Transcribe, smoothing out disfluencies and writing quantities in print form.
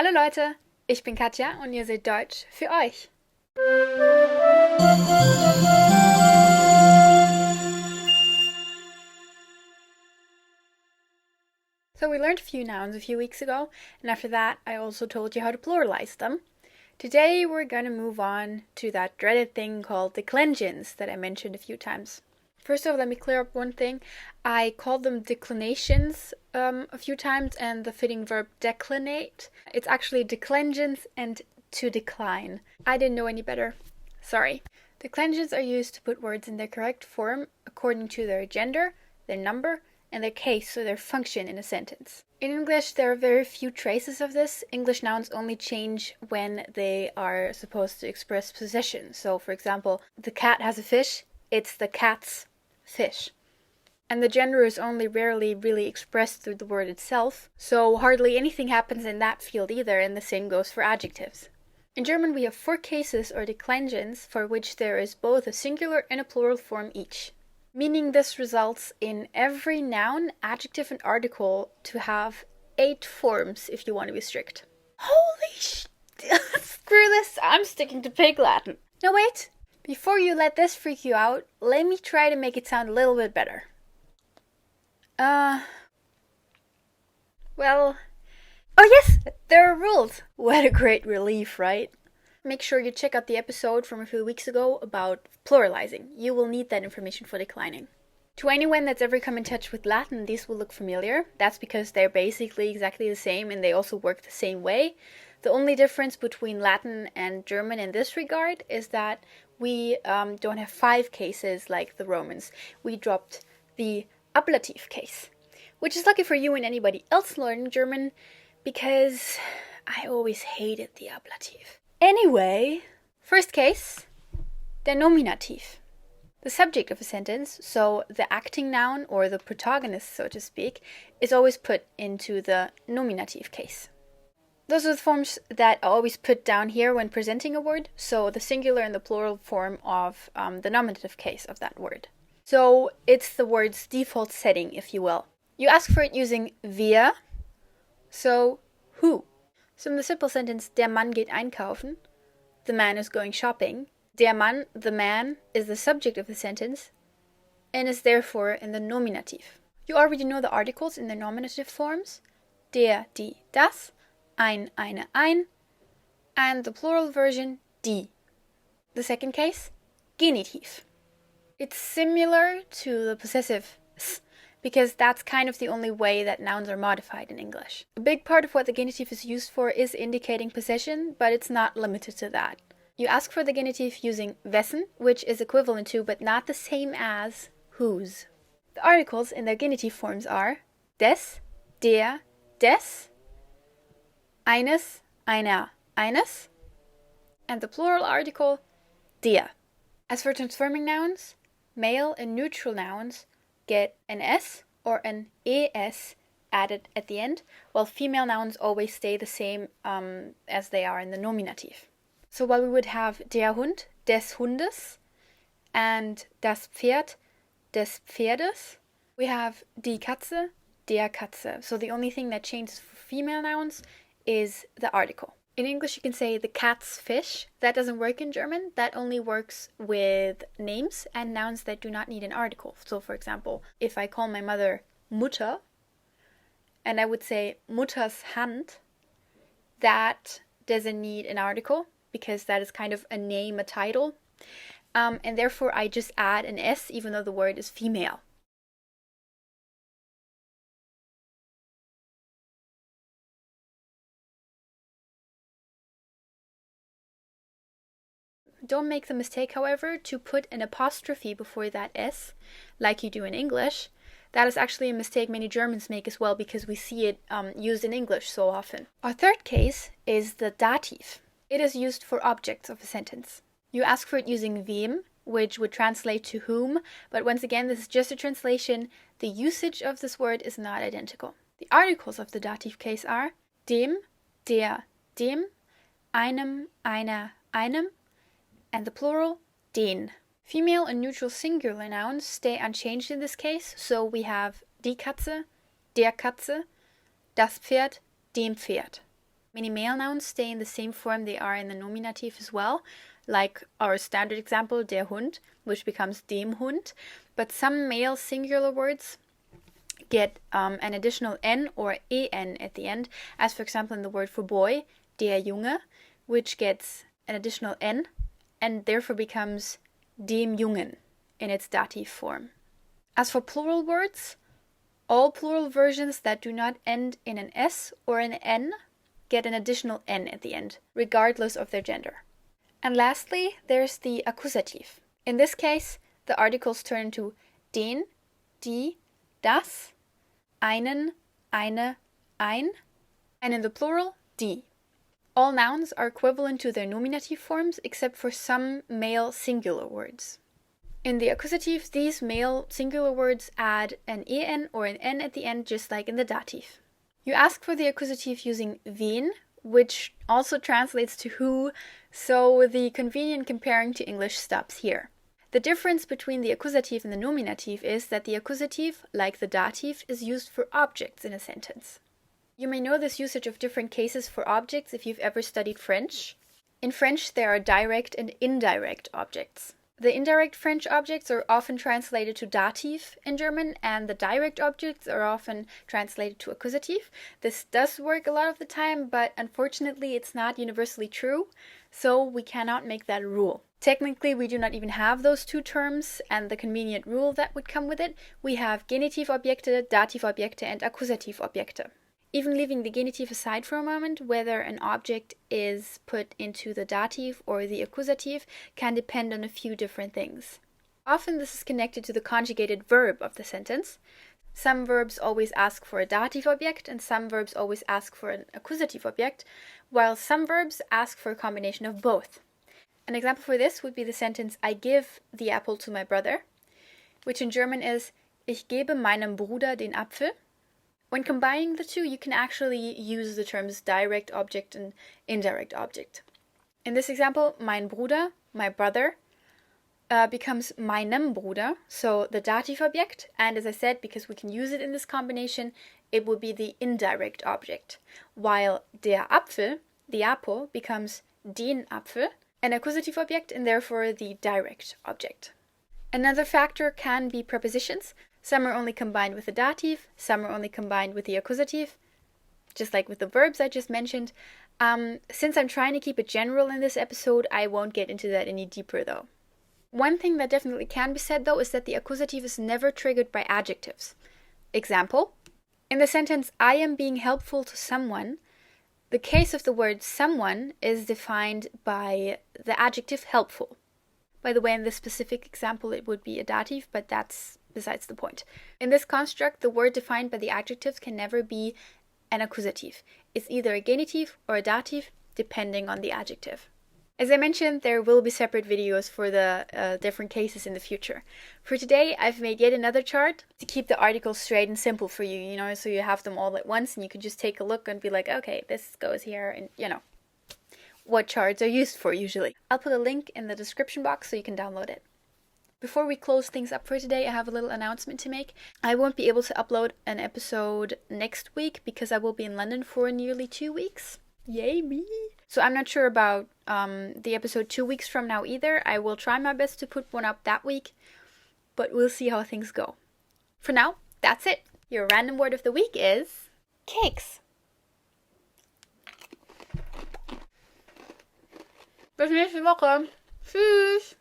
Hallo Leute, ich bin Katja und ihr seht Deutsch für euch. So we learned a few nouns a few weeks ago, and after that I also told you how to pluralize them. Today we're gonna move on to that dreaded thing called declensions that I mentioned a few times. First of all, let me clear up one thing. I called them declinations a few times, and the fitting verb declinate. It's actually declensions and to decline. I didn't know any better. Sorry. Declensions are used to put words in their correct form according to their gender, their number, and their case, so their function in a sentence. In English, there are very few traces of this. English nouns only change when they are supposed to express possession. So, for example, the cat has a fish, it's the cat's fish. And the gender is only rarely really expressed through the word itself, so hardly anything happens in that field either, and the same goes for adjectives. In German we have 4 cases or declensions for which there is both a singular and a plural form each, meaning this results in every noun, adjective and article to have 8 forms if you want to be strict. Holy screw this, I'm sticking to Pig Latin. No wait! Before you let this freak you out, let me try to make it sound a little bit better. Well, oh yes, there are rules. What a great relief, right? Make sure you check out the episode from a few weeks ago about pluralizing. You will need that information for declining. To anyone that's ever come in touch with Latin, these will look familiar. That's because they're basically exactly the same and they also work the same way. The only difference between Latin and German in this regard is that we don't have 5 cases like the Romans. We dropped the ablative case, which is lucky for you and anybody else learning German, because I always hated the ablative. Anyway, first case, der Nominativ. The subject of a sentence, so the acting noun or the protagonist, so to speak, is always put into the nominative case. Those are the forms that I always put down here when presenting a word, so the singular and the plural form of the nominative case of that word. So it's the word's default setting, if you will. You ask for it using wer, so who. So in the simple sentence, der Mann geht einkaufen, the man is going shopping. Der Mann, the man, is the subject of the sentence and is therefore in the nominative. You already know the articles in the nominative forms, der, die, das, ein, eine, ein, and the plural version, die. The second case, genitive. It's similar to the possessive s, because that's kind of the only way that nouns are modified in English. A big part of what the genitive is used for is indicating possession, but it's not limited to that. You ask for the genitive using wessen, which is equivalent to but not the same as whose. The articles in their genitive forms are des, der, des, eines, einer, eines, and the plural article, der. As for transforming nouns, male and neutral nouns get an s or an es added at the end, while female nouns always stay the same as they are in the nominative. So while we would have der Hund, des Hundes, and das Pferd, des Pferdes, we have die Katze, der Katze. So the only thing that changes for female nouns is the article. In English you can say the cat's fish. That doesn't work in German. That only works with names and nouns that do not need an article. So for example, if I call my mother Mutter, and I would say Mutters Hand, that doesn't need an article because that is kind of a name, a title. And therefore I just add an s even though the word is female. Don't make the mistake, however, to put an apostrophe before that s, like you do in English. That is actually a mistake many Germans make as well because we see it used in English so often. Our third case is the dative. It is used for objects of a sentence. You ask for it using wem, which would translate to whom, but once again, this is just a translation. The usage of this word is not identical. The articles of the dative case are dem, der, dem, einem, einer, einem, and the plural, den. Female and neutral singular nouns stay unchanged in this case, so we have die Katze, der Katze, das Pferd, dem Pferd. Many male nouns stay in the same form they are in the nominative as well, like our standard example, der Hund, which becomes dem Hund. But some male singular words get an additional n or en at the end, as for example in the word for boy, der Junge, which gets an additional n and therefore becomes dem Jungen in its dative form. As for plural words, all plural versions that do not end in an s or an n get an additional n at the end, regardless of their gender. And lastly, there's the accusative. In this case, the articles turn into den, die, das, einen, eine, ein, and in the plural, die. All nouns are equivalent to their nominative forms except for some male singular words. In the accusative, these male singular words add an en or an n at the end, just like in the dative. You ask for the accusative using wen, which also translates to who, so the convenient comparing to English stops here. The difference between the accusative and the nominative is that the accusative, like the dative, is used for objects in a sentence. You may know this usage of different cases for objects if you've ever studied French. In French, there are direct and indirect objects. The indirect French objects are often translated to dative in German, and the direct objects are often translated to accusative. This does work a lot of the time, but unfortunately it's not universally true, so we cannot make that a rule. Technically, we do not even have those two terms, and the convenient rule that would come with it, we have genitive Objekte, dative Objekte, and accusative Objekte. Even leaving the genitive aside for a moment, whether an object is put into the dative or the accusative can depend on a few different things. Often this is connected to the conjugated verb of the sentence. Some verbs always ask for a dative object and some verbs always ask for an accusative object, while some verbs ask for a combination of both. An example for this would be the sentence I give the apple to my brother, which in German is Ich gebe meinem Bruder den Apfel. When combining the two, you can actually use the terms direct object and indirect object. In this example, mein Bruder, my brother, becomes meinem Bruder, so the dative object, and as I said, because we can use it in this combination, it will be the indirect object, while der Apfel, the apple, becomes den Apfel, an accusative object, and therefore the direct object. Another factor can be prepositions. Some are only combined with the dative, some are only combined with the accusative, just like with the verbs I just mentioned. Since I'm trying to keep it general in this episode, I won't get into that any deeper though. One thing that definitely can be said though is that the accusative is never triggered by adjectives. Example, in the sentence I am being helpful to someone, the case of the word someone is defined by the adjective helpful. By the way, in this specific example it would be a dative, but that's besides the point. In this construct, the word defined by the adjectives can never be an accusative. It's either a genitive or a dative, depending on the adjective. As I mentioned, there will be separate videos for the different cases in the future. For today, I've made yet another chart to keep the articles straight and simple for you, so you have them all at once and you can just take a look and be like, okay, this goes here, and what charts are used for usually. I'll put a link in the description box so you can download it. Before we close things up for today, I have a little announcement to make. I won't be able to upload an episode next week because I will be in London for nearly 2 weeks. Yay me! So I'm not sure about the episode 2 weeks from now either. I will try my best to put one up that week, but we'll see how things go. For now, that's it. Your random word of the week is Keks. Bis nächste Woche. Tschüss.